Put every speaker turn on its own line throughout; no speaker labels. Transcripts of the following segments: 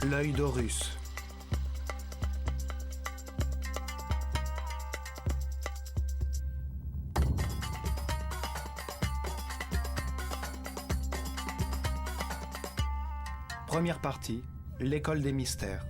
L'œil d'Horus. Première partie, l'école des mystères.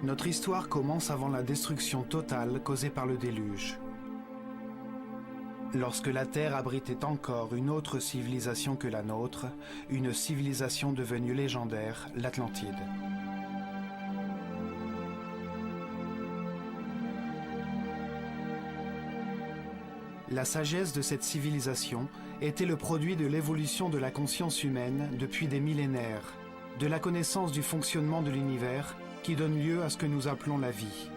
Notre histoire commence avant la destruction totale causée par le déluge. Lorsque la Terre abritait encore une autre civilisation que la nôtre, une civilisation devenue légendaire, l'Atlantide. La sagesse de cette civilisation était le produit de l'évolution de la conscience humaine depuis des millénaires, de la connaissance du fonctionnement de l'univers qui donne lieu à ce que nous appelons la vie.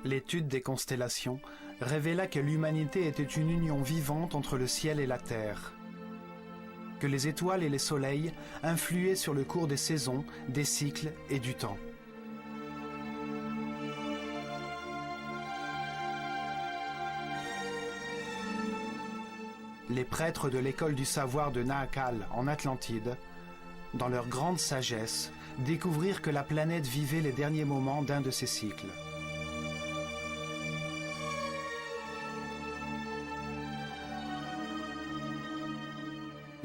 L'étude des constellations révéla que l'humanité était une union vivante entre le ciel et la terre, que les étoiles et les soleils influaient sur le cours des saisons, des cycles et du temps. Les prêtres de l'école du savoir de Nahakal en Atlantide, dans leur grande sagesse, découvrirent que la planète vivait les derniers moments d'un de ses cycles.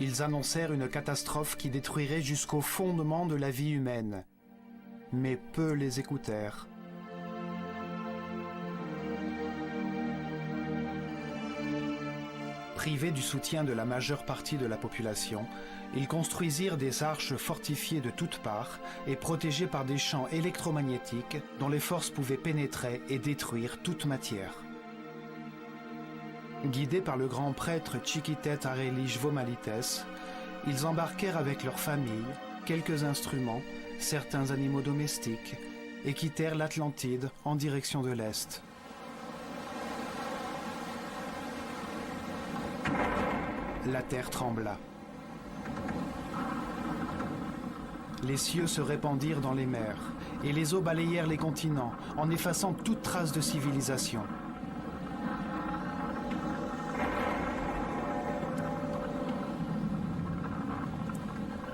Ils annoncèrent une catastrophe qui détruirait jusqu'au fondement de la vie humaine. Mais peu les écoutèrent. Privés du soutien de la majeure partie de la population, ils construisirent des arches fortifiées de toutes parts et protégées par des champs électromagnétiques dont les forces pouvaient pénétrer et détruire toute matière. Guidés par le grand prêtre Chiquitet Arelich Vomalites, ils embarquèrent avec leurs familles, quelques instruments, certains animaux domestiques, et quittèrent l'Atlantide en direction de l'Est. La terre trembla. Les cieux se répandirent dans les mers, et les eaux balayèrent les continents, en effaçant toute trace de civilisation.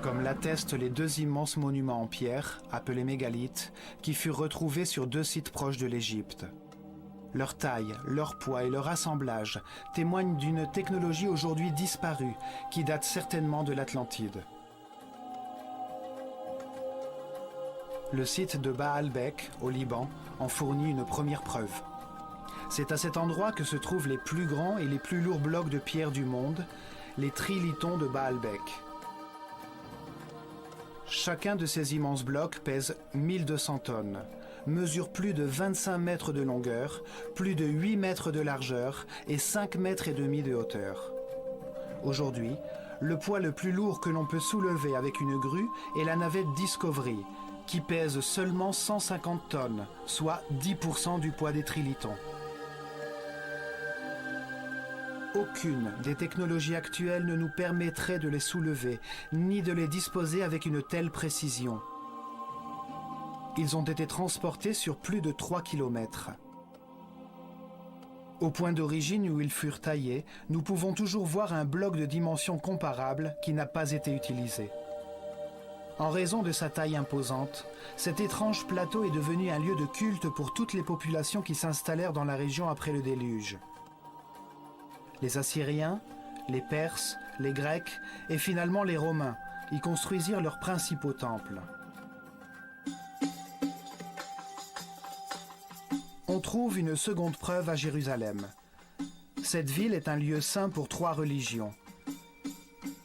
Comme l'attestent les deux immenses monuments en pierre, appelés mégalithes, qui furent retrouvés sur deux sites proches de l'Égypte. Leur taille, leur poids et leur assemblage témoignent d'une technologie aujourd'hui disparue qui date certainement de l'Atlantide. Le site de Baalbek, au Liban, en fournit une première preuve. C'est à cet endroit que se trouvent les plus grands et les plus lourds blocs de pierre du monde, les trilithons de Baalbek. Chacun de ces immenses blocs pèse 1200 tonnes, mesure plus de 25 mètres de longueur, plus de 8 mètres de largeur et 5 mètres et demi de hauteur. Aujourd'hui, le poids le plus lourd que l'on peut soulever avec une grue est la navette Discovery, qui pèse seulement 150 tonnes, soit 10% du poids des trilithons. Aucune des technologies actuelles ne nous permettrait de les soulever, ni de les disposer avec une telle précision. Ils ont été transportés sur plus de 3 kilomètres. Au point d'origine où ils furent taillés, nous pouvons toujours voir un bloc de dimensions comparables qui n'a pas été utilisé. En raison de sa taille imposante, cet étrange plateau est devenu un lieu de culte pour toutes les populations qui s'installèrent dans la région après le déluge. Les Assyriens, les Perses, les Grecs et finalement les Romains y construisirent leurs principaux temples. On trouve une seconde preuve à Jérusalem. Cette ville est un lieu saint pour 3 religions.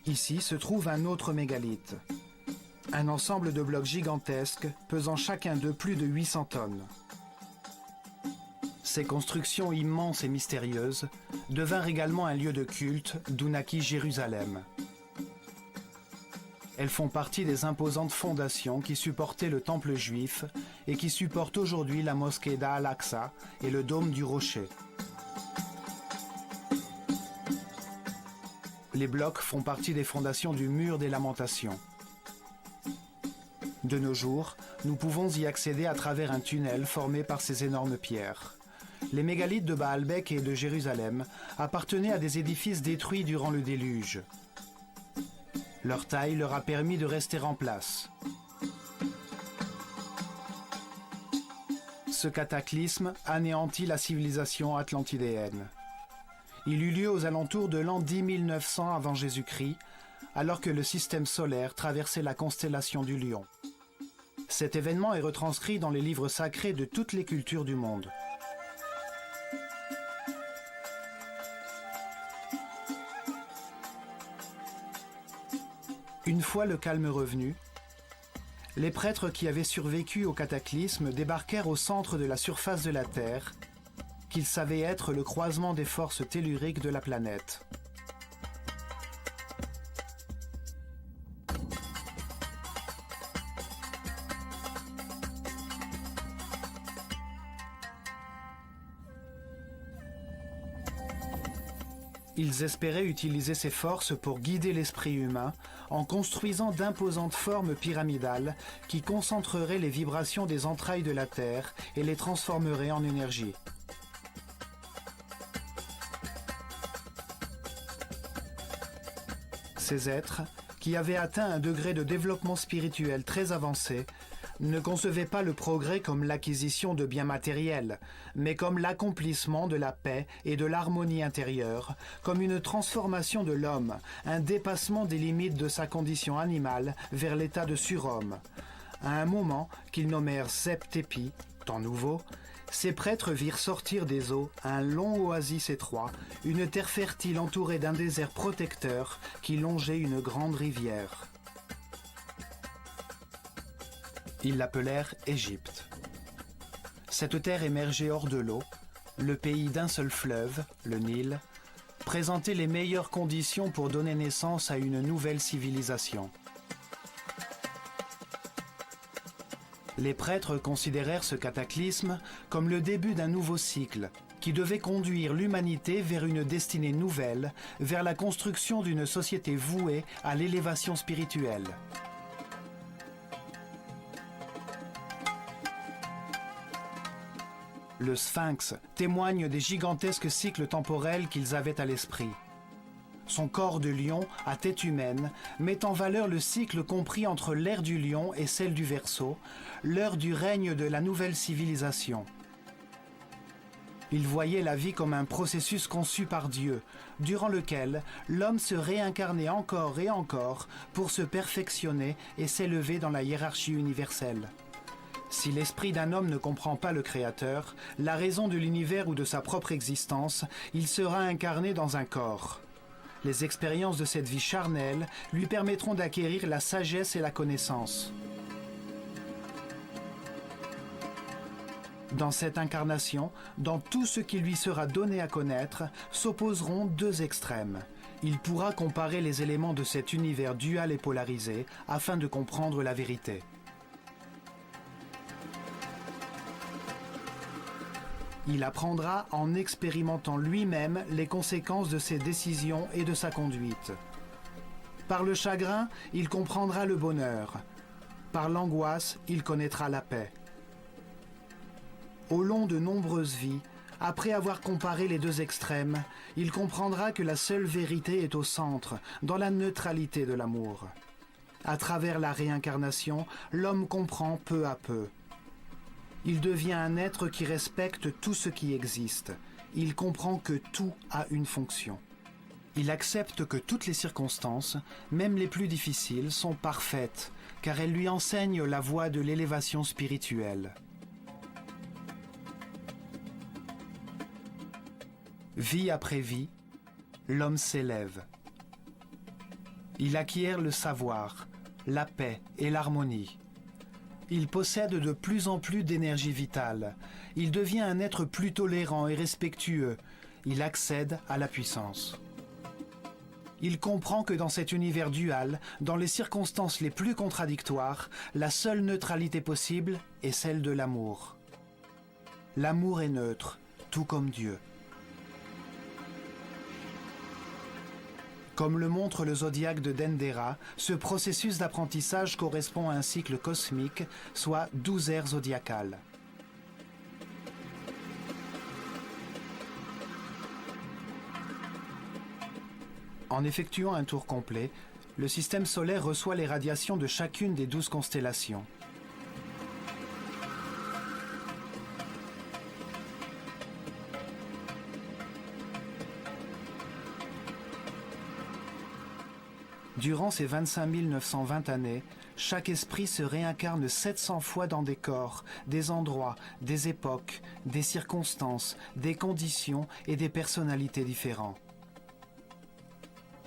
Ici se trouve un autre mégalithe, un ensemble de blocs gigantesques pesant chacun d'eux plus de 800 tonnes. Ces constructions immenses et mystérieuses devinrent également un lieu de culte d'où naquit Jérusalem. Elles font partie des imposantes fondations qui supportaient le temple juif et qui supportent aujourd'hui la mosquée d'Al-Aqsa et le dôme du Rocher. Les blocs font partie des fondations du mur des lamentations. De nos jours, nous pouvons y accéder à travers un tunnel formé par ces énormes pierres. Les mégalithes de Baalbek et de Jérusalem appartenaient à des édifices détruits durant le déluge. Leur taille leur a permis de rester en place. Ce cataclysme anéantit la civilisation atlantidéenne. Il eut lieu aux alentours de l'an 10 900 avant Jésus-Christ, alors que le système solaire traversait la constellation du Lion. Cet événement est retranscrit dans les livres sacrés de toutes les cultures du monde. Une fois le calme revenu, les prêtres qui avaient survécu au cataclysme débarquèrent au centre de la surface de la Terre, qu'ils savaient être le croisement des forces telluriques de la planète. Ils espéraient utiliser ces forces pour guider l'esprit humain en construisant d'imposantes formes pyramidales qui concentreraient les vibrations des entrailles de la Terre et les transformeraient en énergie. Ces êtres, qui avaient atteint un degré de développement spirituel très avancé, ne concevaient pas le progrès comme l'acquisition de biens matériels, mais comme l'accomplissement de la paix et de l'harmonie intérieure, comme une transformation de l'homme, un dépassement des limites de sa condition animale vers l'état de surhomme. À un moment qu'ils nommèrent Septépi, temps nouveau, ces prêtres virent sortir des eaux un long oasis étroit, une terre fertile entourée d'un désert protecteur qui longeait une grande rivière. Ils l'appelèrent Égypte. Cette terre émergeait hors de l'eau, le pays d'un seul fleuve, le Nil, présentait les meilleures conditions pour donner naissance à une nouvelle civilisation. Les prêtres considérèrent ce cataclysme comme le début d'un nouveau cycle qui devait conduire l'humanité vers une destinée nouvelle, vers la construction d'une société vouée à l'élévation spirituelle. Le Sphinx témoigne des gigantesques cycles temporels qu'ils avaient à l'esprit. Son corps de lion à tête humaine met en valeur le cycle compris entre l'ère du lion et celle du Verseau, l'heure du règne de la nouvelle civilisation. Il voyait la vie comme un processus conçu par Dieu, durant lequel l'homme se réincarnait encore et encore pour se perfectionner et s'élever dans la hiérarchie universelle. Si l'esprit d'un homme ne comprend pas le Créateur, la raison de l'univers ou de sa propre existence, il sera incarné dans un corps. Les expériences de cette vie charnelle lui permettront d'acquérir la sagesse et la connaissance. Dans cette incarnation, dans tout ce qui lui sera donné à connaître, s'opposeront deux extrêmes. Il pourra comparer les éléments de cet univers dual et polarisé afin de comprendre la vérité. Il apprendra en expérimentant lui-même les conséquences de ses décisions et de sa conduite. Par le chagrin, il comprendra le bonheur. Par l'angoisse, il connaîtra la paix. Au long de nombreuses vies, après avoir comparé les deux extrêmes, il comprendra que la seule vérité est au centre, dans la neutralité de l'amour. À travers la réincarnation, l'homme comprend peu à peu. Il devient un être qui respecte tout ce qui existe. Il comprend que tout a une fonction. Il accepte que toutes les circonstances, même les plus difficiles, sont parfaites, car elles lui enseignent la voie de l'élévation spirituelle. Vie après vie, l'homme s'élève. Il acquiert le savoir, la paix et l'harmonie. Il possède de plus en plus d'énergie vitale. Il devient un être plus tolérant et respectueux. Il accède à la puissance. Il comprend que dans cet univers dual, dans les circonstances les plus contradictoires, la seule neutralité possible est celle de l'amour. L'amour est neutre, tout comme Dieu. Comme le montre le zodiaque de Dendera, ce processus d'apprentissage correspond à un cycle cosmique, soit 12 ères zodiacales. En effectuant un tour complet, le système solaire reçoit les radiations de chacune des 12 constellations. Durant ces 25 920 années, chaque esprit se réincarne 700 fois dans des corps, des endroits, des époques, des circonstances, des conditions et des personnalités différents.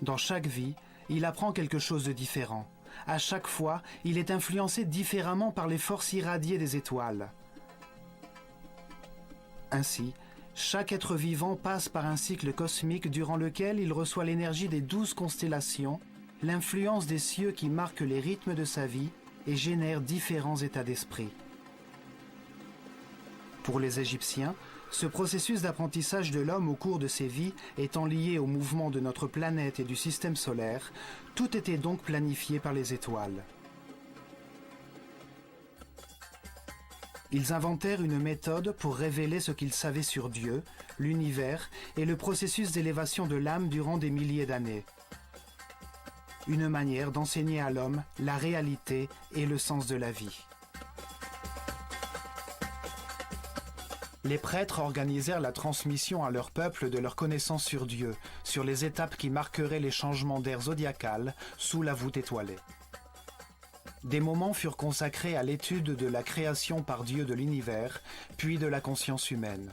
Dans chaque vie, il apprend quelque chose de différent. À chaque fois, il est influencé différemment par les forces irradiées des étoiles. Ainsi, chaque être vivant passe par un cycle cosmique durant lequel il reçoit l'énergie des 12 constellations, l'influence des cieux qui marquent les rythmes de sa vie et génèrent différents états d'esprit. Pour les Égyptiens, ce processus d'apprentissage de l'homme au cours de ses vies étant lié au mouvement de notre planète et du système solaire, tout était donc planifié par les étoiles. Ils inventèrent une méthode pour révéler ce qu'ils savaient sur Dieu, l'univers et le processus d'élévation de l'âme durant des milliers d'années. Une manière d'enseigner à l'homme la réalité et le sens de la vie. Les prêtres organisèrent la transmission à leur peuple de leur connaissance sur Dieu, sur les étapes qui marqueraient les changements d'ère zodiacale sous la voûte étoilée. Des moments furent consacrés à l'étude de la création par Dieu de l'univers, puis de la conscience humaine.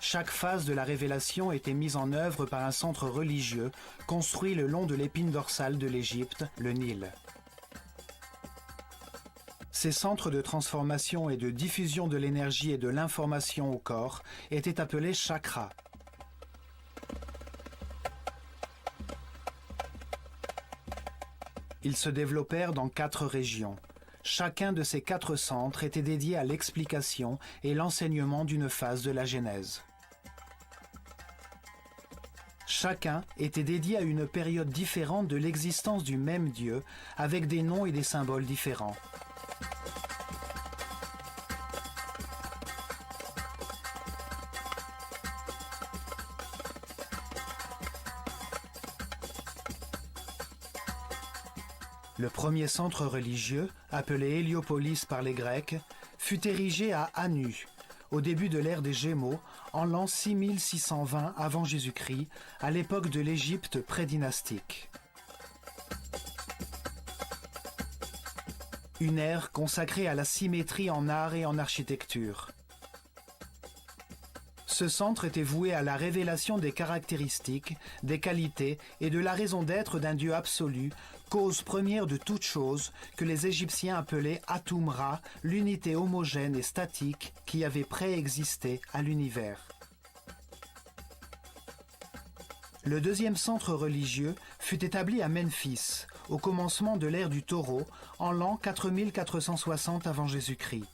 Chaque phase de la révélation était mise en œuvre par un centre religieux construit le long de l'épine dorsale de l'Égypte, le Nil. Ces centres de transformation et de diffusion de l'énergie et de l'information au corps étaient appelés chakras. Ils se développèrent dans 4 régions. Chacun de ces 4 centres était dédié à l'explication et l'enseignement d'une phase de la Genèse. Chacun était dédié à une période différente de l'existence du même Dieu, avec des noms et des symboles différents. Le premier centre religieux, appelé Héliopolis par les Grecs, fut érigé à Anu, au début de l'ère des Gémeaux, en l'an 6620 avant Jésus-Christ, à l'époque de l'Égypte prédynastique. Une ère consacrée à la symétrie en art et en architecture. Ce centre était voué à la révélation des caractéristiques, des qualités et de la raison d'être d'un Dieu absolu, cause première de toute chose, que les Égyptiens appelaient Atum-Ra, l'unité homogène et statique qui avait préexisté à l'univers. Le deuxième centre religieux fut établi à Memphis, au commencement de l'ère du Taureau, en l'an 4460 avant Jésus-Christ.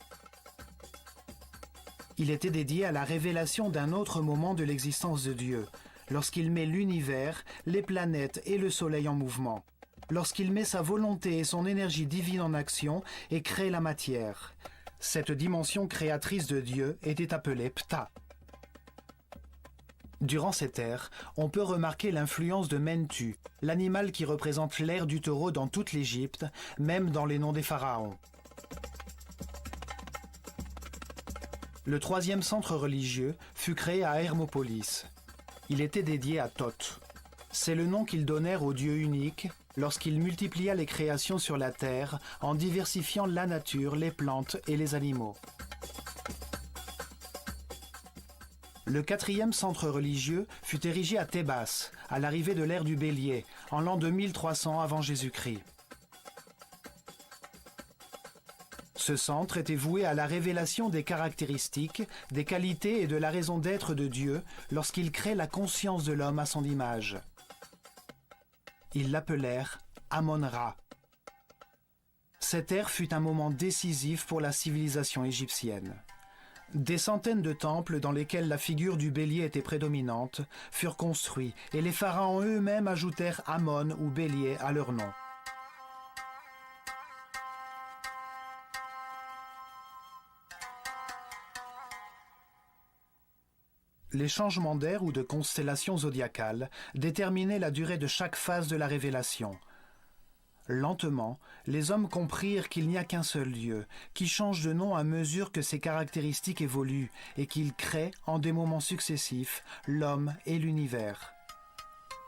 Il était dédié à la révélation d'un autre moment de l'existence de Dieu, lorsqu'il met l'univers, les planètes et le soleil en mouvement, lorsqu'il met sa volonté et son énergie divine en action et crée la matière. Cette dimension créatrice de Dieu était appelée Ptah. Durant cette ère, on peut remarquer l'influence de Mentu, l'animal qui représente l'ère du taureau dans toute l'Égypte, même dans les noms des pharaons. Le troisième centre religieux fut créé à Hermopolis. Il était dédié à Thoth. C'est le nom qu'ils donnèrent au Dieu unique lorsqu'il multiplia les créations sur la terre en diversifiant la nature, les plantes et les animaux. Le quatrième centre religieux fut érigé à Thébas, à l'arrivée de l'ère du Bélier, en l'an 2300 avant Jésus-Christ. Ce centre était voué à la révélation des caractéristiques, des qualités et de la raison d'être de Dieu lorsqu'il crée la conscience de l'homme à son image. Ils l'appelèrent Amon-Ra. Cette ère fut un moment décisif pour la civilisation égyptienne. Des centaines de temples dans lesquels la figure du bélier était prédominante furent construits et les pharaons eux-mêmes ajoutèrent Amon ou bélier à leur nom. Les changements d'air ou de constellation zodiacale déterminaient la durée de chaque phase de la révélation. Lentement, les hommes comprirent qu'il n'y a qu'un seul Dieu, qui change de nom à mesure que ses caractéristiques évoluent et qu'il crée, en des moments successifs, l'homme et l'univers.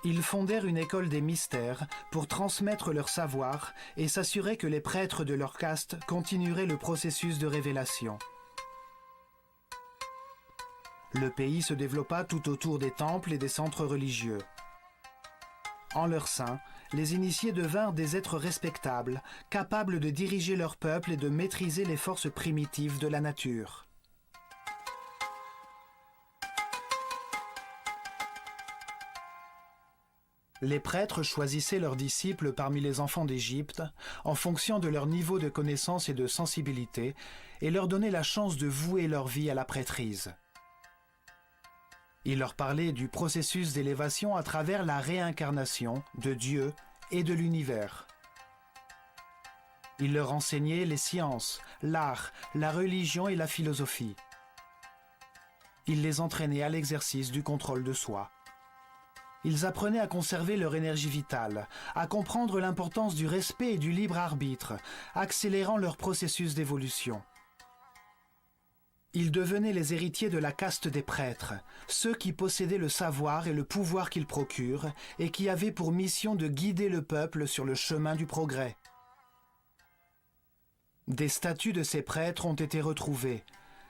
Ils fondèrent une école des mystères pour transmettre leur savoir et s'assurer que les prêtres de leur caste continueraient le processus de révélation. Le pays se développa tout autour des temples et des centres religieux. En leur sein, les initiés devinrent des êtres respectables, capables de diriger leur peuple et de maîtriser les forces primitives de la nature. Les prêtres choisissaient leurs disciples parmi les enfants d'Égypte en fonction de leur niveau de connaissance et de sensibilité et leur donnaient la chance de vouer leur vie à la prêtrise. Il leur parlait du processus d'élévation à travers la réincarnation de Dieu et de l'univers. Il leur enseignait les sciences, l'art, la religion et la philosophie. Il les entraînait à l'exercice du contrôle de soi. Ils apprenaient à conserver leur énergie vitale, à comprendre l'importance du respect et du libre arbitre, accélérant leur processus d'évolution. Ils devenaient les héritiers de la caste des prêtres, ceux qui possédaient le savoir et le pouvoir qu'ils procurent et qui avaient pour mission de guider le peuple sur le chemin du progrès. Des statues de ces prêtres ont été retrouvées.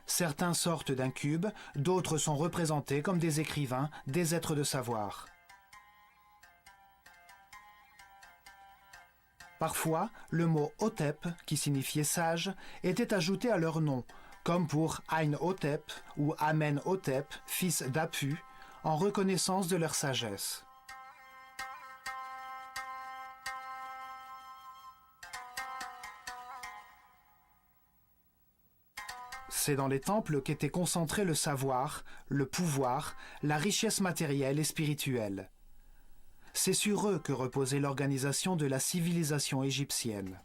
Certains sortent d'un cube, d'autres sont représentés comme des écrivains, des êtres de savoir. Parfois, le mot Hotep, qui signifiait sage, était ajouté à leur nom, comme pour Ain-Hotep ou Amen-Hotep, fils d'Apu, en reconnaissance de leur sagesse. C'est dans les temples qu'était concentré le savoir, le pouvoir, la richesse matérielle et spirituelle. C'est sur eux que reposait l'organisation de la civilisation égyptienne.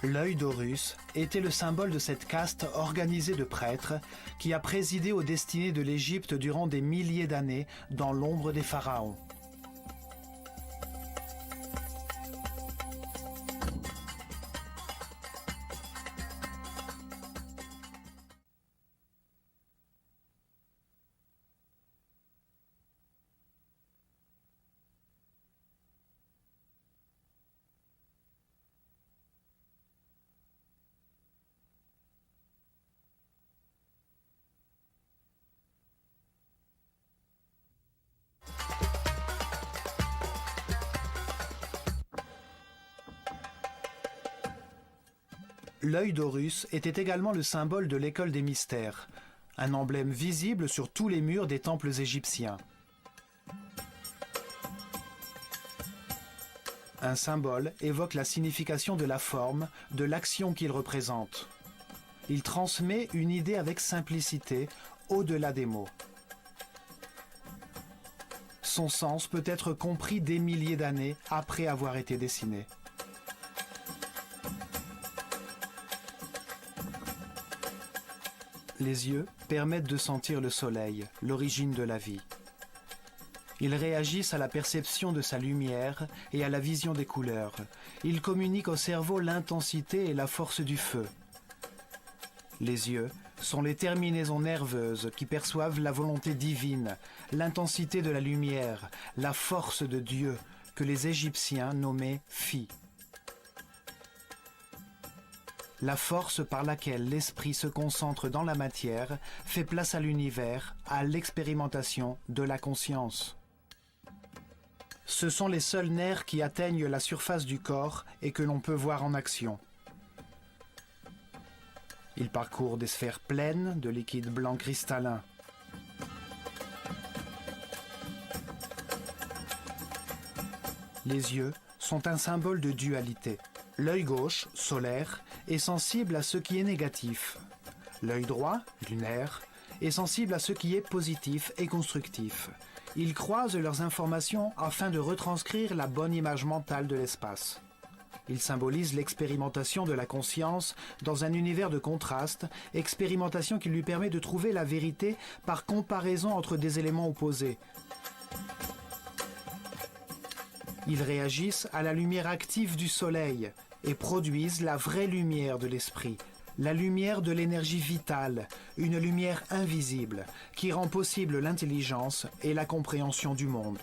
L'œil d'Horus était le symbole de cette caste organisée de prêtres qui a présidé aux destinées de l'Égypte durant des milliers d'années dans l'ombre des pharaons. L'œil d'Horus était également le symbole de l'école des mystères, un emblème visible sur tous les murs des temples égyptiens. Un symbole évoque la signification de la forme, de l'action qu'il représente. Il transmet une idée avec simplicité, au-delà des mots. Son sens peut être compris des milliers d'années après avoir été dessiné. Les yeux permettent de sentir le soleil, l'origine de la vie. Ils réagissent à la perception de sa lumière et à la vision des couleurs. Ils communiquent au cerveau l'intensité et la force du feu. Les yeux sont les terminaisons nerveuses qui perçoivent la volonté divine, l'intensité de la lumière, la force de Dieu que les Égyptiens nommaient Phi. La force par laquelle l'esprit se concentre dans la matière fait place à l'univers, à l'expérimentation de la conscience. Ce sont les seuls nerfs qui atteignent la surface du corps et que l'on peut voir en action. Ils parcourent des sphères pleines de liquide blanc cristallin. Les yeux sont un symbole de dualité. L'œil gauche, solaire, est sensible à ce qui est négatif. L'œil droit, lunaire, est sensible à ce qui est positif et constructif. Ils croisent leurs informations afin de retranscrire la bonne image mentale de l'espace. Ils symbolisent l'expérimentation de la conscience dans un univers de contraste, expérimentation qui lui permet de trouver la vérité par comparaison entre des éléments opposés. Ils réagissent à la lumière active du soleil et produisent la vraie lumière de l'esprit, la lumière de l'énergie vitale, une lumière invisible qui rend possible l'intelligence et la compréhension du monde.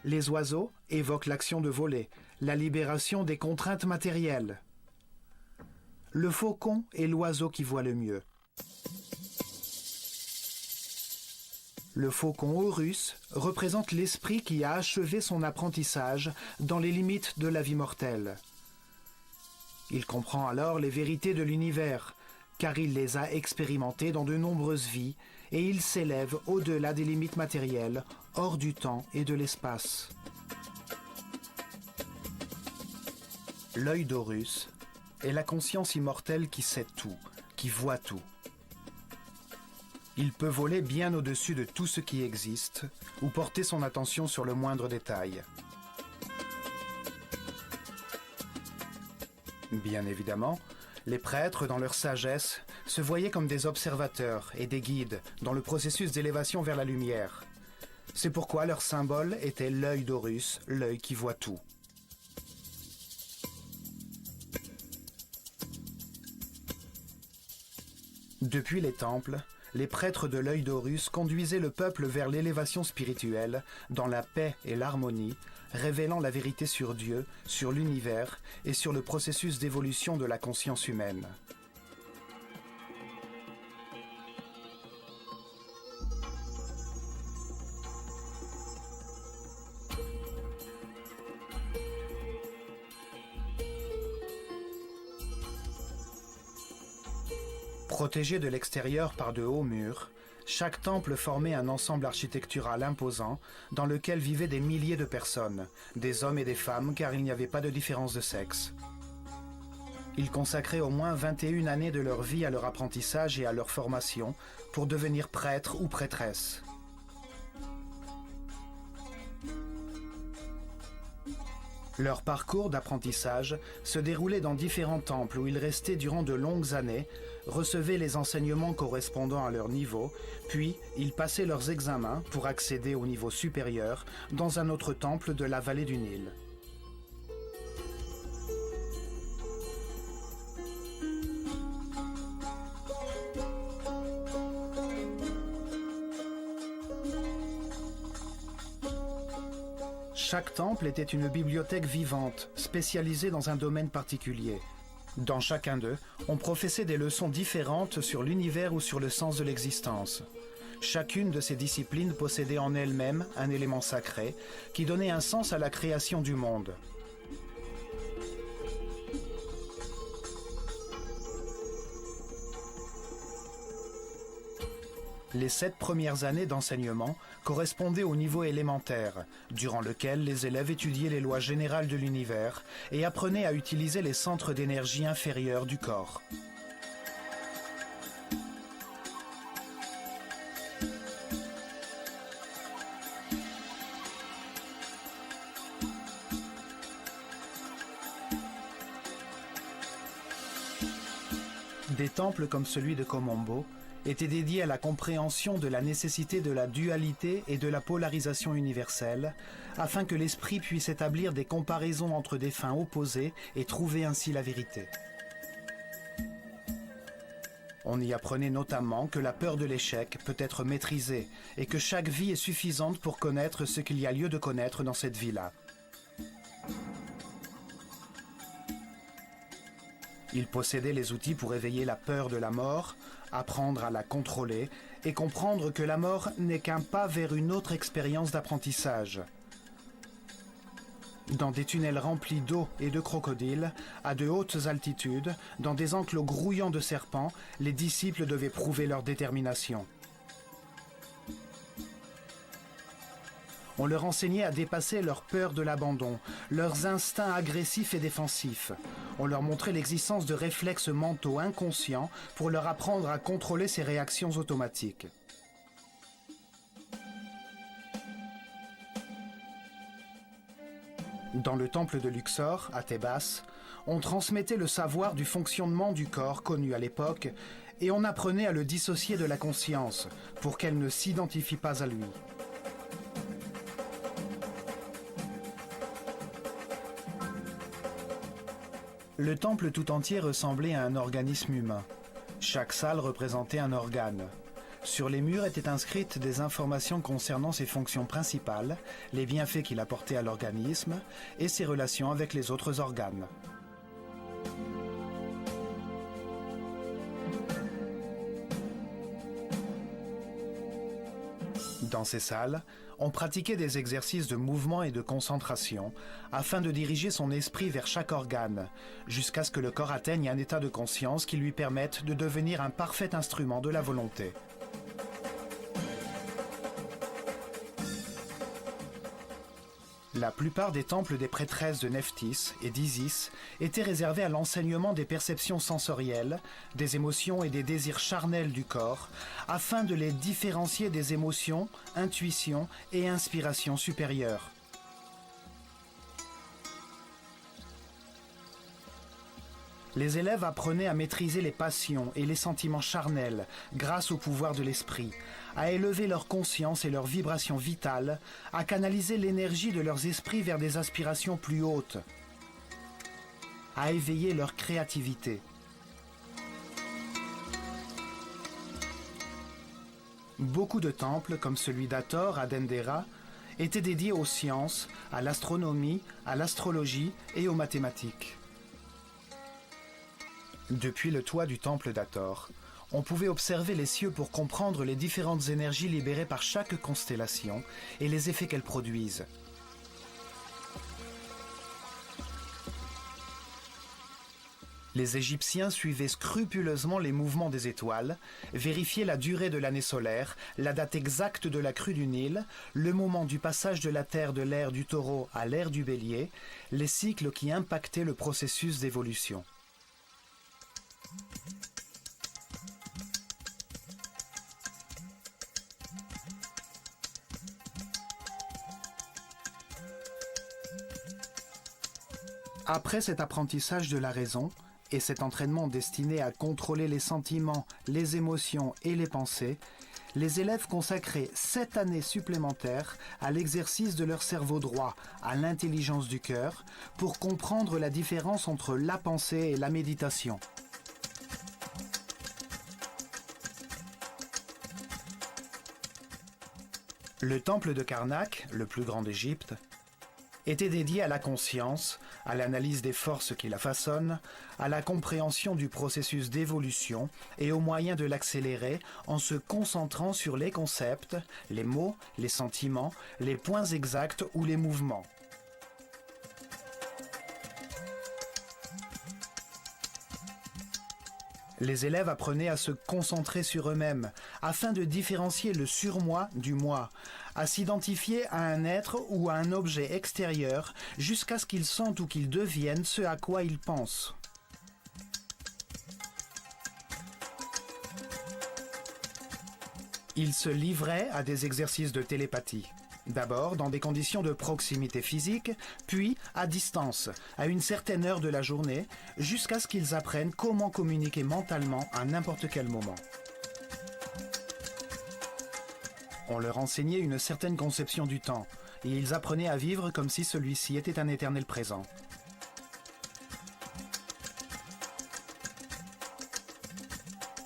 Les oiseaux évoquent l'action de voler, la libération des contraintes matérielles. Le faucon est l'oiseau qui voit le mieux. Le faucon Horus représente l'esprit qui a achevé son apprentissage dans les limites de la vie mortelle. Il comprend alors les vérités de l'univers, car il les a expérimentées dans de nombreuses vies, et il s'élève au-delà des limites matérielles, hors du temps et de l'espace. L'œil d'Horus est la conscience immortelle qui sait tout, qui voit tout. Il peut voler bien au-dessus de tout ce qui existe ou porter son attention sur le moindre détail. Bien évidemment, les prêtres, dans leur sagesse, se voyaient comme des observateurs et des guides dans le processus d'élévation vers la lumière. C'est pourquoi leur symbole était l'œil d'Horus, l'œil qui voit tout. Depuis les temples, les prêtres de l'œil d'Horus conduisaient le peuple vers l'élévation spirituelle, dans la paix et l'harmonie, révélant la vérité sur Dieu, sur l'univers et sur le processus d'évolution de la conscience humaine. Protégé de l'extérieur par de hauts murs, chaque temple formait un ensemble architectural imposant dans lequel vivaient des milliers de personnes, des hommes et des femmes car il n'y avait pas de différence de sexe. Ils consacraient au moins 21 années de leur vie à leur apprentissage et à leur formation pour devenir prêtres ou prêtresses. Leur parcours d'apprentissage se déroulait dans différents temples où ils restaient durant de longues années, recevaient les enseignements correspondant à leur niveau, puis ils passaient leurs examens pour accéder au niveau supérieur dans un autre temple de la vallée du Nil. Chaque temple était une bibliothèque vivante, spécialisée dans un domaine particulier. Dans chacun d'eux, on professait des leçons différentes sur l'univers ou sur le sens de l'existence. Chacune de ces disciplines possédait en elle-même un élément sacré qui donnait un sens à la création du monde. Les 7 premières années d'enseignement correspondaient au niveau élémentaire, durant lequel les élèves étudiaient les lois générales de l'univers et apprenaient à utiliser les centres d'énergie inférieurs du corps. Des temples comme celui de Komombo était dédié à la compréhension de la nécessité de la dualité et de la polarisation universelle, afin que l'esprit puisse établir des comparaisons entre des fins opposées et trouver ainsi la vérité. On y apprenait notamment que la peur de l'échec peut être maîtrisée et que chaque vie est suffisante pour connaître ce qu'il y a lieu de connaître dans cette vie-là. Il possédait les outils pour éveiller la peur de la mort, apprendre à la contrôler et comprendre que la mort n'est qu'un pas vers une autre expérience d'apprentissage. Dans des tunnels remplis d'eau et de crocodiles, à de hautes altitudes, dans des enclos grouillants de serpents, les disciples devaient prouver leur détermination. On leur enseignait à dépasser leur peur de l'abandon, leurs instincts agressifs et défensifs. On leur montrait l'existence de réflexes mentaux inconscients pour leur apprendre à contrôler ces réactions automatiques. Dans le temple de Luxor, à Thébas, on transmettait le savoir du fonctionnement du corps connu à l'époque et on apprenait à le dissocier de la conscience pour qu'elle ne s'identifie pas à lui. Le temple tout entier ressemblait à un organisme humain. Chaque salle représentait un organe. Sur les murs étaient inscrites des informations concernant ses fonctions principales, les bienfaits qu'il apportait à l'organisme et ses relations avec les autres organes. Dans ces salles, on pratiquait des exercices de mouvement et de concentration afin de diriger son esprit vers chaque organe, jusqu'à ce que le corps atteigne un état de conscience qui lui permette de devenir un parfait instrument de la volonté. La plupart des temples des prêtresses de Nephthys et d'Isis étaient réservés à l'enseignement des perceptions sensorielles, des émotions et des désirs charnels du corps, afin de les différencier des émotions, intuitions et inspirations supérieures. Les élèves apprenaient à maîtriser les passions et les sentiments charnels grâce au pouvoir de l'esprit, à élever leur conscience et leurs vibrations vitales, à canaliser l'énergie de leurs esprits vers des aspirations plus hautes, à éveiller leur créativité. Beaucoup de temples, comme celui d'Hathor à Dendera, étaient dédiés aux sciences, à l'astronomie, à l'astrologie et aux mathématiques. Depuis le toit du temple d'Hathor, on pouvait observer les cieux pour comprendre les différentes énergies libérées par chaque constellation et les effets qu'elles produisent. Les Égyptiens suivaient scrupuleusement les mouvements des étoiles, vérifiaient la durée de l'année solaire, la date exacte de la crue du Nil, le moment du passage de la Terre de l'ère du Taureau à l'ère du Bélier, les cycles qui impactaient le processus d'évolution. Après cet apprentissage de la raison et cet entraînement destiné à contrôler les sentiments, les émotions et les pensées, les élèves consacraient 7 années supplémentaires à l'exercice de leur cerveau droit, à l'intelligence du cœur, pour comprendre la différence entre la pensée et la méditation. Le temple de Karnak, le plus grand d'Égypte, était dédié à la conscience, à l'analyse des forces qui la façonnent, à la compréhension du processus d'évolution et aux moyens de l'accélérer en se concentrant sur les concepts, les mots, les sentiments, les points exacts ou les mouvements. Les élèves apprenaient à se concentrer sur eux-mêmes afin de différencier le surmoi du moi, à s'identifier à un être ou à un objet extérieur jusqu'à ce qu'ils sentent ou qu'ils deviennent ce à quoi ils pensent. Ils se livraient à des exercices de télépathie. D'abord dans des conditions de proximité physique, puis à distance, à une certaine heure de la journée, jusqu'à ce qu'ils apprennent comment communiquer mentalement à n'importe quel moment. On leur enseignait une certaine conception du temps, et ils apprenaient à vivre comme si celui-ci était un éternel présent.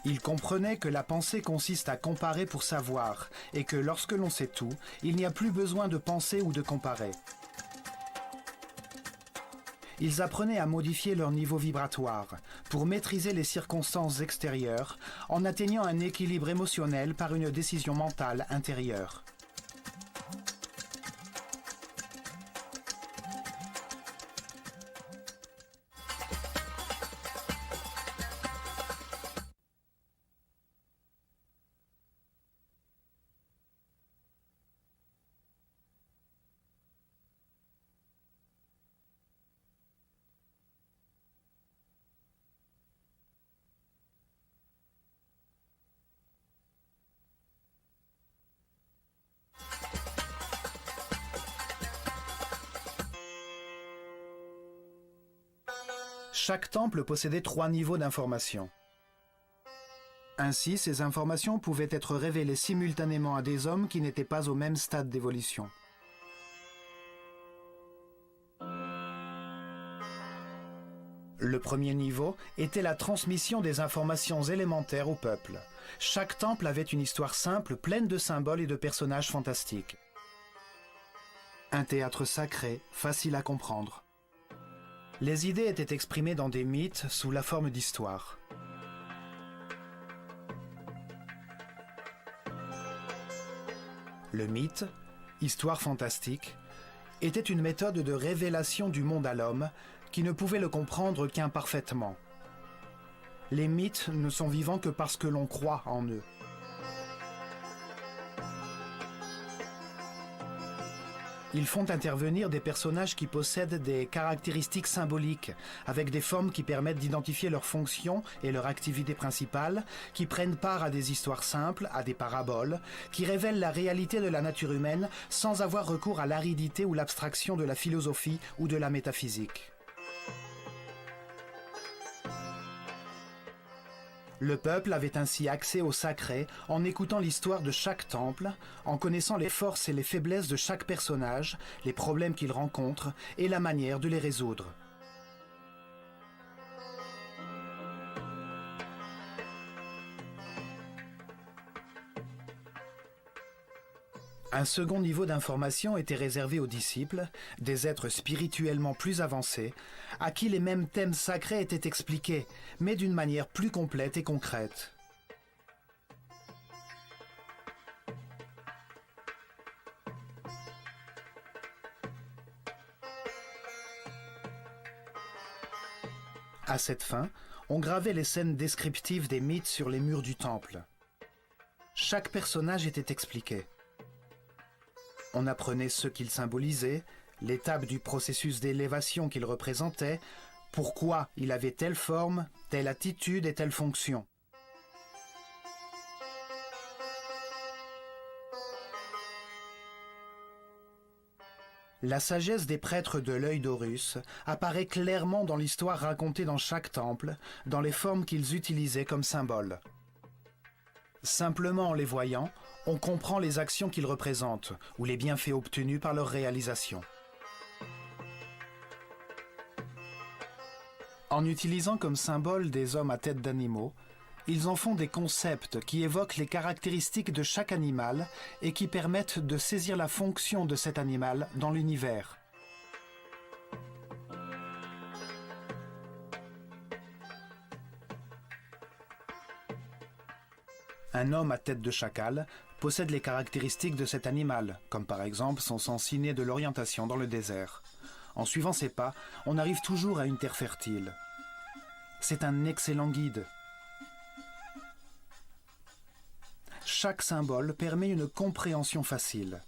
Ils comprenaient que la pensée consiste à comparer pour savoir, et que lorsque l'on sait tout, il n'y a plus besoin de penser ou de comparer. Ils apprenaient à modifier leur niveau vibratoire pour maîtriser les circonstances extérieures en atteignant un équilibre émotionnel par une décision mentale intérieure. Chaque temple possédait 3 niveaux d'information. Ainsi, ces informations pouvaient être révélées simultanément à des hommes qui n'étaient pas au même stade d'évolution. Le premier niveau était la transmission des informations élémentaires au peuple. Chaque temple avait une histoire simple, pleine de symboles et de personnages fantastiques. Un théâtre sacré, facile à comprendre. Les idées étaient exprimées dans des mythes sous la forme d'histoires. Le mythe, histoire fantastique, était une méthode de révélation du monde à l'homme qui ne pouvait le comprendre qu'imparfaitement. Les mythes ne sont vivants que parce que l'on croit en eux. Ils font intervenir des personnages qui possèdent des caractéristiques symboliques, avec des formes qui permettent d'identifier leurs fonctions et leur activité principale, qui prennent part à des histoires simples, à des paraboles, qui révèlent la réalité de la nature humaine sans avoir recours à l'aridité ou l'abstraction de la philosophie ou de la métaphysique. Le peuple avait ainsi accès au sacré en écoutant l'histoire de chaque temple, en connaissant les forces et les faiblesses de chaque personnage, les problèmes qu'il rencontre et la manière de les résoudre. Un second niveau d'information était réservé aux disciples, des êtres spirituellement plus avancés, à qui les mêmes thèmes sacrés étaient expliqués, mais d'une manière plus complète et concrète. À cette fin, on gravait les scènes descriptives des mythes sur les murs du temple. Chaque personnage était expliqué. On apprenait ce qu'il symbolisait, l'étape du processus d'élévation qu'il représentait, pourquoi il avait telle forme, telle attitude et telle fonction. La sagesse des prêtres de l'œil d'Horus apparaît clairement dans l'histoire racontée dans chaque temple, dans les formes qu'ils utilisaient comme symboles. Simplement en les voyant, on comprend les actions qu'ils représentent ou les bienfaits obtenus par leur réalisation. En utilisant comme symbole des hommes à tête d'animaux, ils en font des concepts qui évoquent les caractéristiques de chaque animal et qui permettent de saisir la fonction de cet animal dans l'univers. Un homme à tête de chacal possède les caractéristiques de cet animal, comme par exemple son sens inné de l'orientation dans le désert. En suivant ses pas, on arrive toujours à une terre fertile. C'est un excellent guide. Chaque symbole permet une compréhension facile.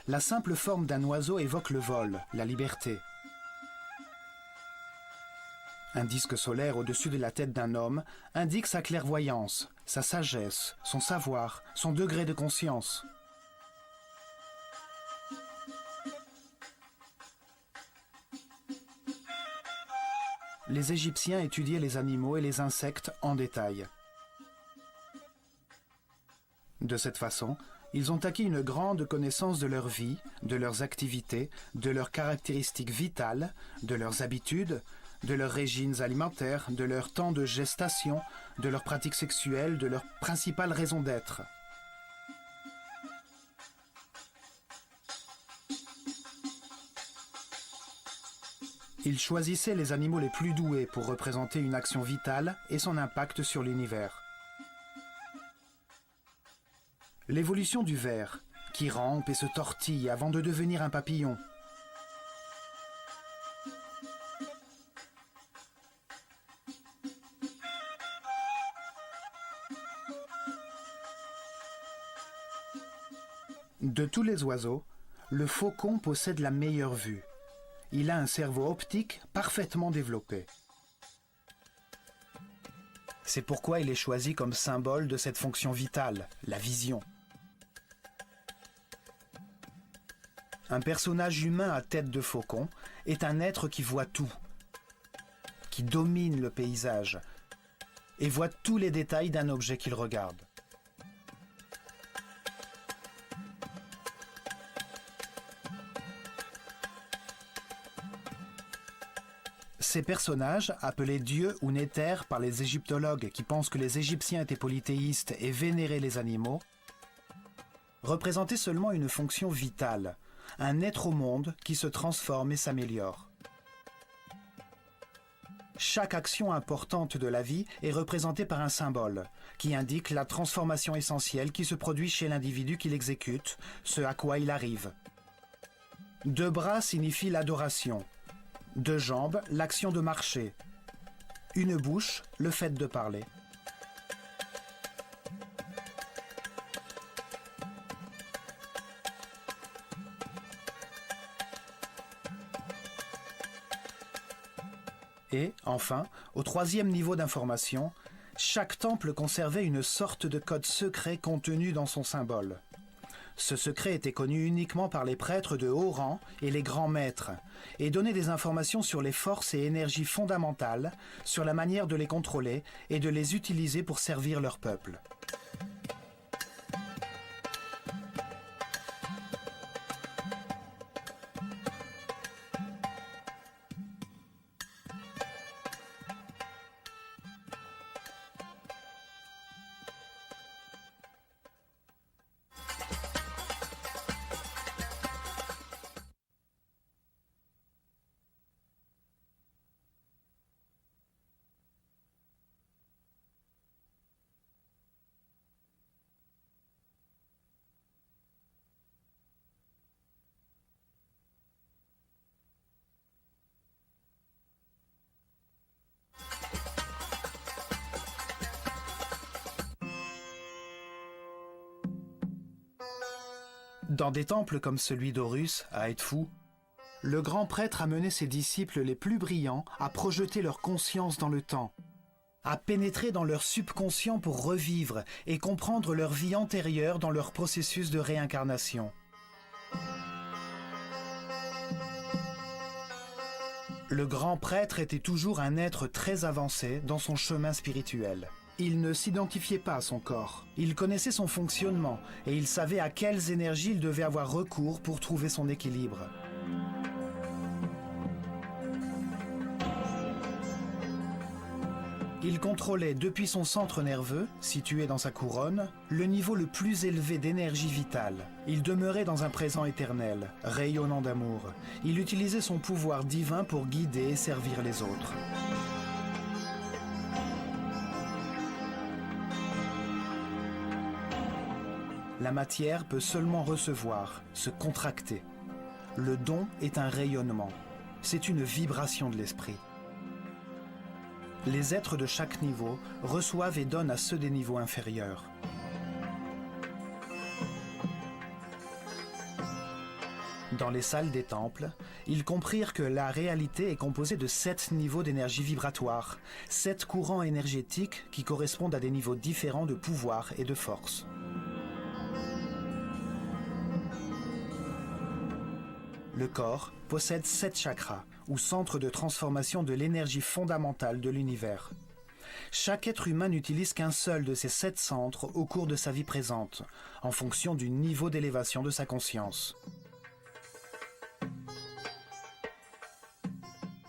La simple forme d'un oiseau évoque le vol, la liberté. Un disque solaire au-dessus de la tête d'un homme indique sa clairvoyance, sa sagesse, son savoir, son degré de conscience. Les Égyptiens étudiaient les animaux et les insectes en détail. De cette façon, ils ont acquis une grande connaissance de leur vie, de leurs activités, de leurs caractéristiques vitales, de leurs habitudes, de leurs régimes alimentaires, de leur temps de gestation, de leurs pratiques sexuelles, de leurs principales raisons d'être. Ils choisissaient les animaux les plus doués pour représenter une action vitale et son impact sur l'univers. L'évolution du ver, qui rampe et se tortille avant de devenir un papillon. De tous les oiseaux, le faucon possède la meilleure vue. Il a un cerveau optique parfaitement développé. C'est pourquoi il est choisi comme symbole de cette fonction vitale, la vision. Un personnage humain à tête de faucon est un être qui voit tout. qui domine le paysage et voit tous les détails d'un objet qu'il regarde. Ces personnages, appelés dieux ou néthers par les égyptologues qui pensent que les Égyptiens étaient polythéistes et vénéraient les animaux, représentaient seulement une fonction vitale, un être au monde qui se transforme et s'améliore. Chaque action importante de la vie est représentée par un symbole qui indique la transformation essentielle qui se produit chez l'individu qui l'exécute, ce à quoi il arrive. 2 bras signifie l'adoration. 2 jambes, l'action de marcher. 1 bouche, le fait de parler. Et, enfin, au 3e niveau d'information, chaque temple conservait une sorte de code secret contenu dans son symbole. Ce secret était connu uniquement par les prêtres de haut rang et les grands maîtres, et donnait des informations sur les forces et énergies fondamentales, sur la manière de les contrôler et de les utiliser pour servir leur peuple. Dans des temples comme celui d'Horus, à Edfou, le grand prêtre amenait ses disciples les plus brillants à projeter leur conscience dans le temps, à pénétrer dans leur subconscient pour revivre et comprendre leur vie antérieure dans leur processus de réincarnation. Le grand prêtre était toujours un être très avancé dans son chemin spirituel. Il ne s'identifiait pas à son corps. Il connaissait son fonctionnement et il savait à quelles énergies il devait avoir recours pour trouver son équilibre. Il contrôlait depuis son centre nerveux, situé dans sa couronne, le niveau le plus élevé d'énergie vitale. Il demeurait dans un présent éternel, rayonnant d'amour. Il utilisait son pouvoir divin pour guider et servir les autres. La matière peut seulement recevoir, se contracter. Le don est un rayonnement. C'est une vibration de l'esprit. Les êtres de chaque niveau reçoivent et donnent à ceux des niveaux inférieurs. Dans les salles des temples, ils comprirent que la réalité est composée de 7 niveaux d'énergie vibratoire, 7 courants énergétiques qui correspondent à des niveaux différents de pouvoir et de force. Le corps possède 7 chakras, ou centres de transformation de l'énergie fondamentale de l'univers. Chaque être humain n'utilise qu'un seul de ces 7 centres au cours de sa vie présente, en fonction du niveau d'élévation de sa conscience.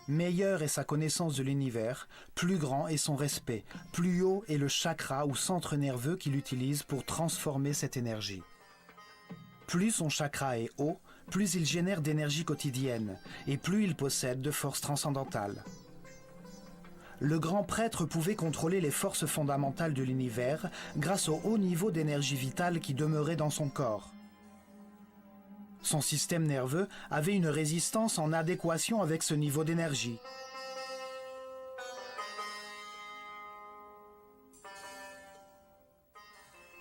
Meilleure est sa connaissance de l'univers, plus grand est son respect, plus haut est le chakra ou centre nerveux qu'il utilise pour transformer cette énergie. Plus son chakra est haut, plus il génère d'énergie quotidienne, et plus il possède de forces transcendantales. Le grand prêtre pouvait contrôler les forces fondamentales de l'univers grâce au haut niveau d'énergie vitale qui demeurait dans son corps. Son système nerveux avait une résistance en adéquation avec ce niveau d'énergie.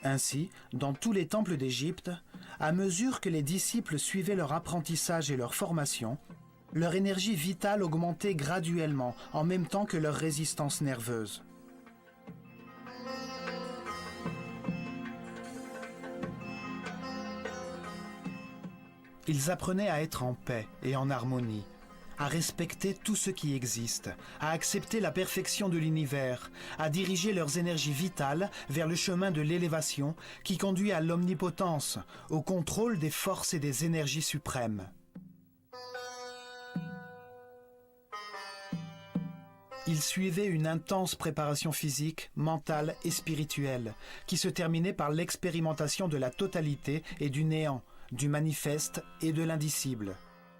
Ainsi, dans tous les temples d'Égypte, à mesure que les disciples suivaient leur apprentissage et leur formation, leur énergie vitale augmentait graduellement en même temps que leur résistance nerveuse. Ils apprenaient à être en paix et en harmonie, à respecter tout ce qui existe, à accepter la perfection de l'univers, à diriger leurs énergies vitales vers le chemin de l'élévation qui conduit à l'omnipotence, au contrôle des forces et des énergies suprêmes. Ils suivaient une intense préparation physique, mentale et spirituelle, qui se terminait par l'expérimentation de la totalité et du néant, du manifeste et de l'indicible.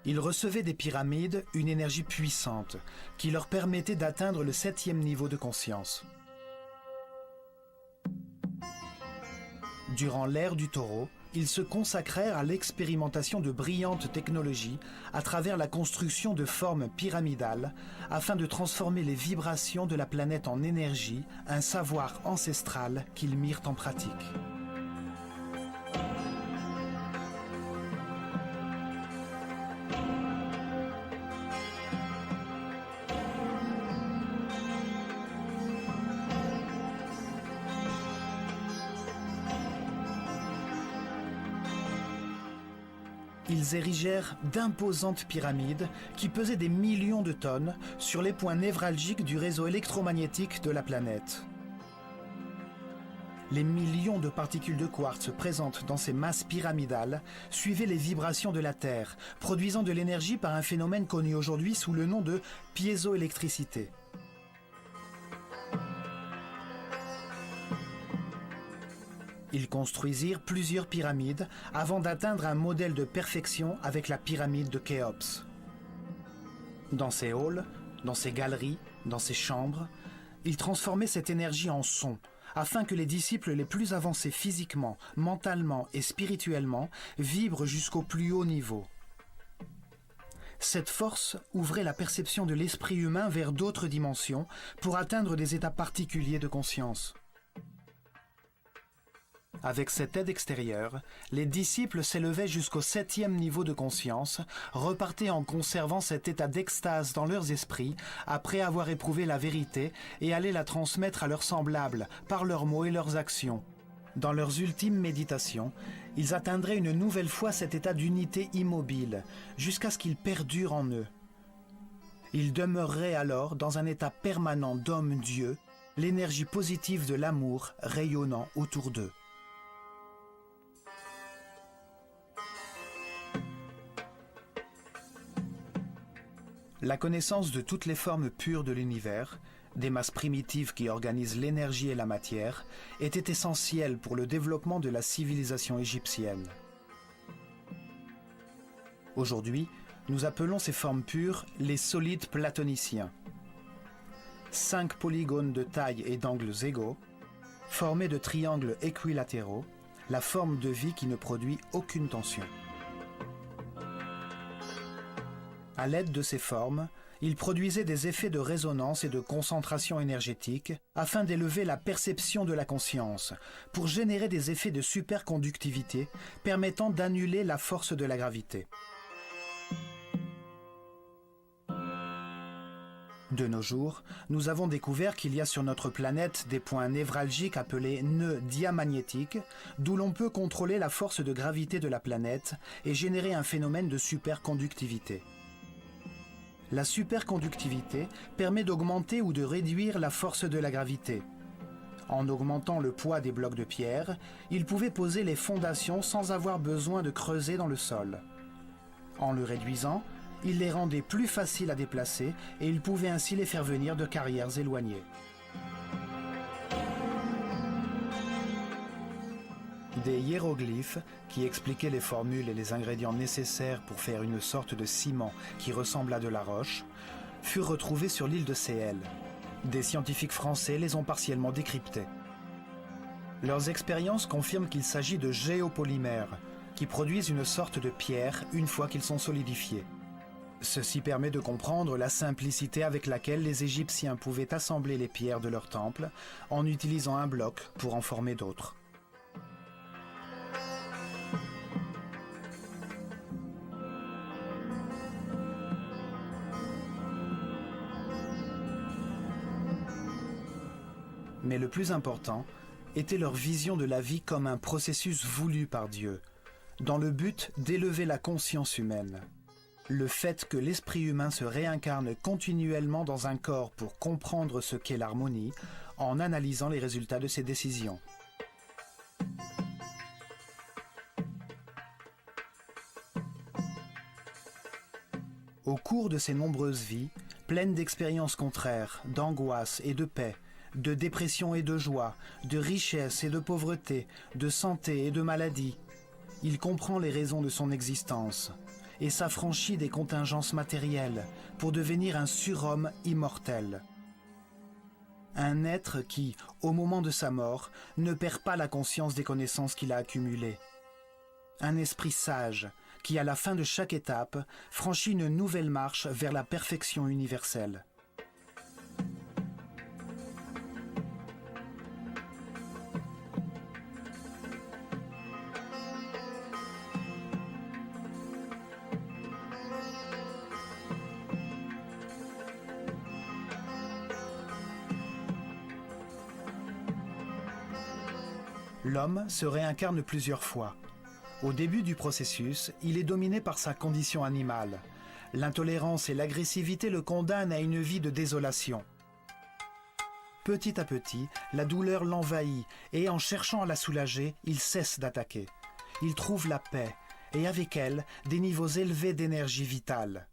Ils recevaient des pyramides une énergie puissante, qui leur permettait d'atteindre le 7e niveau de conscience. Durant l'ère du Taureau, ils se consacrèrent à l'expérimentation de brillantes technologies à travers la construction de formes pyramidales afin de transformer les vibrations de la planète en énergie, un savoir ancestral qu'ils mirent en pratique. Ils érigèrent d'imposantes pyramides qui pesaient des millions de tonnes sur les points névralgiques du réseau électromagnétique de la planète. Les millions de particules de quartz présentes dans ces masses pyramidales suivaient les vibrations de la Terre, produisant de l'énergie par un phénomène connu aujourd'hui sous le nom de piézoélectricité. Ils construisirent plusieurs pyramides avant d'atteindre un modèle de perfection avec la pyramide de Khéops. Dans ces halls, dans ces galeries, dans ces chambres, ils transformaient cette énergie en son, afin que les disciples les plus avancés physiquement, mentalement et spirituellement vibrent jusqu'au plus haut niveau. Cette force ouvrait la perception de l'esprit humain vers d'autres dimensions pour atteindre des états particuliers de conscience. Avec cette aide extérieure, les disciples s'élevaient jusqu'au 7e niveau de conscience, repartaient en conservant cet état d'extase dans leurs esprits après avoir éprouvé la vérité et allaient la transmettre à leurs semblables par leurs mots et leurs actions. Dans leurs ultimes méditations, ils atteindraient une nouvelle fois cet état d'unité immobile, jusqu'à ce qu'il perdure en eux. Ils demeureraient alors dans un état permanent d'homme-dieu, l'énergie positive de l'amour rayonnant autour d'eux. La connaissance de toutes les formes pures de l'univers, des masses primitives qui organisent l'énergie et la matière, était essentielle pour le développement de la civilisation égyptienne. Aujourd'hui, nous appelons ces formes pures les solides platoniciens. 5 polygones de taille et d'angles égaux, formés de triangles équilatéraux, la forme de vie qui ne produit aucune tension. À l'aide de ces formes, ils produisaient des effets de résonance et de concentration énergétique afin d'élever la perception de la conscience, pour générer des effets de superconductivité permettant d'annuler la force de la gravité. De nos jours, nous avons découvert qu'il y a sur notre planète des points névralgiques appelés nœuds diamagnétiques, d'où l'on peut contrôler la force de gravité de la planète et générer un phénomène de superconductivité. La superconductivité permet d'augmenter ou de réduire la force de la gravité. En augmentant le poids des blocs de pierre, ils pouvaient poser les fondations sans avoir besoin de creuser dans le sol. En le réduisant, ils les rendaient plus faciles à déplacer et ils pouvaient ainsi les faire venir de carrières éloignées. Des hiéroglyphes, qui expliquaient les formules et les ingrédients nécessaires pour faire une sorte de ciment qui ressemble à de la roche, furent retrouvés sur l'île de Séhel. Des scientifiques français les ont partiellement décryptés. Leurs expériences confirment qu'il s'agit de géopolymères, qui produisent une sorte de pierre une fois qu'ils sont solidifiés. Ceci permet de comprendre la simplicité avec laquelle les Égyptiens pouvaient assembler les pierres de leur temple en utilisant un bloc pour en former d'autres. Mais le plus important était leur vision de la vie comme un processus voulu par Dieu, dans le but d'élever la conscience humaine. Le fait que l'esprit humain se réincarne continuellement dans un corps pour comprendre ce qu'est l'harmonie en analysant les résultats de ses décisions. Au cours de ses nombreuses vies, pleines d'expériences contraires, d'angoisse et de paix, de dépression et de joie, de richesse et de pauvreté, de santé et de maladie, il comprend les raisons de son existence et s'affranchit des contingences matérielles pour devenir un surhomme immortel. Un être qui, au moment de sa mort, ne perd pas la conscience des connaissances qu'il a accumulées. Un esprit sage qui, à la fin de chaque étape, franchit une nouvelle marche vers la perfection universelle. L'homme se réincarne plusieurs fois. Au début du processus, il est dominé par sa condition animale. L'intolérance et l'agressivité le condamnent à une vie de désolation. Petit à petit, la douleur l'envahit et en cherchant à la soulager, il cesse d'attaquer. Il trouve la paix et avec elle, des niveaux élevés d'énergie vitale.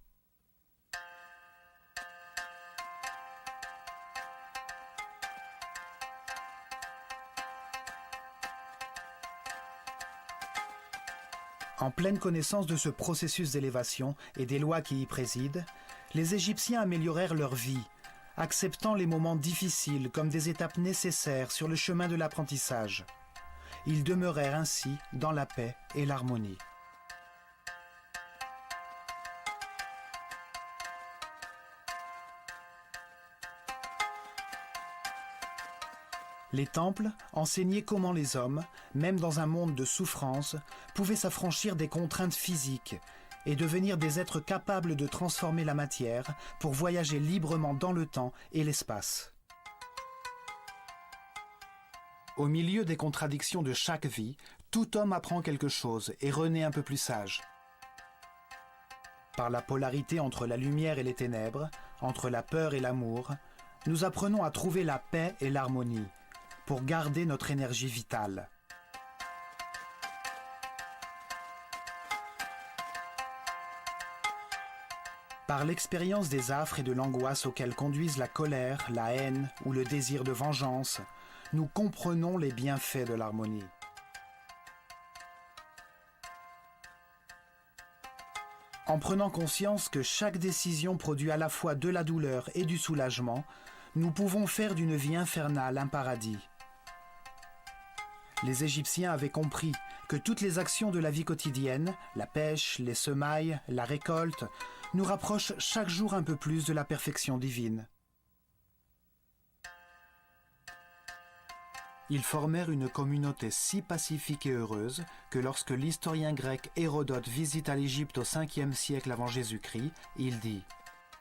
En pleine connaissance de ce processus d'élévation et des lois qui y président, les Égyptiens améliorèrent leur vie, acceptant les moments difficiles comme des étapes nécessaires sur le chemin de l'apprentissage. Ils demeurèrent ainsi dans la paix et l'harmonie. Les temples enseignaient comment les hommes, même dans un monde de souffrance, pouvaient s'affranchir des contraintes physiques et devenir des êtres capables de transformer la matière pour voyager librement dans le temps et l'espace. Au milieu des contradictions de chaque vie, tout homme apprend quelque chose et renaît un peu plus sage. Par la polarité entre la lumière et les ténèbres, entre la peur et l'amour, nous apprenons à trouver la paix et l'harmonie, pour garder notre énergie vitale. Par l'expérience des affres et de l'angoisse auxquelles conduisent la colère, la haine ou le désir de vengeance, nous comprenons les bienfaits de l'harmonie. En prenant conscience que chaque décision produit à la fois de la douleur et du soulagement, nous pouvons faire d'une vie infernale un paradis. Les Égyptiens avaient compris que toutes les actions de la vie quotidienne, la pêche, les semailles, la récolte, nous rapprochent chaque jour un peu plus de la perfection divine. Ils formèrent une communauté si pacifique et heureuse que lorsque l'historien grec Hérodote visita l'Égypte au 5e siècle avant Jésus-Christ, il dit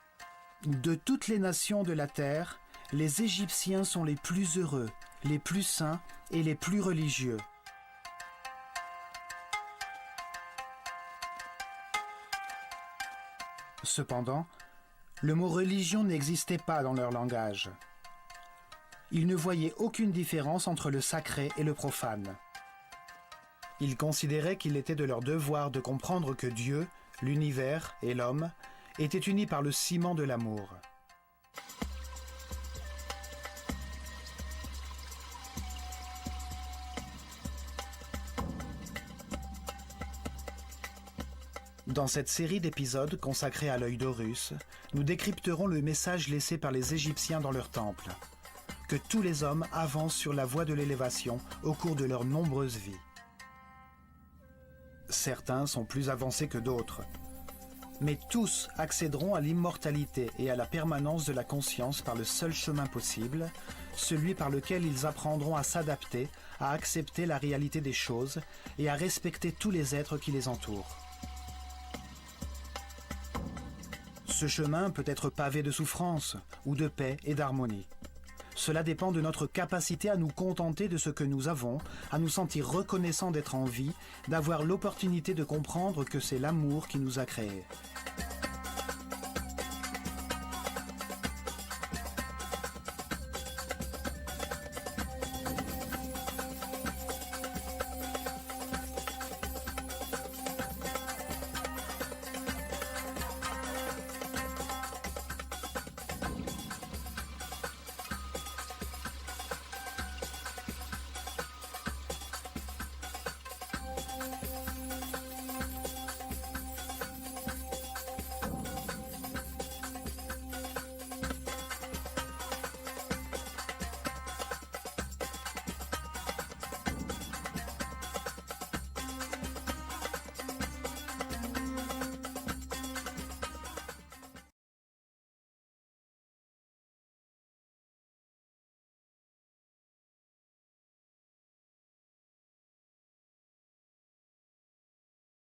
« De toutes les nations de la terre, les Égyptiens sont les plus heureux, les plus saints et les plus religieux. » Cependant, le mot religion n'existait pas dans leur langage. Ils ne voyaient aucune différence entre le sacré et le profane. Ils considéraient qu'il était de leur devoir de comprendre que Dieu, l'univers et l'homme étaient unis par le ciment de l'amour. Dans cette série d'épisodes consacrés à l'œil d'Horus, nous décrypterons le message laissé par les Égyptiens dans leur temple, que tous les hommes avancent sur la voie de l'élévation au cours de leurs nombreuses vies. Certains sont plus avancés que d'autres, mais tous accéderont à l'immortalité et à la permanence de la conscience par le seul chemin possible, celui par lequel ils apprendront à s'adapter, à accepter la réalité des choses et à respecter tous les êtres qui les entourent. Ce chemin peut être pavé de souffrance ou de paix et d'harmonie. Cela dépend de notre capacité à nous contenter de ce que nous avons, à nous sentir reconnaissants d'être en vie, d'avoir l'opportunité de comprendre que c'est l'amour qui nous a créés.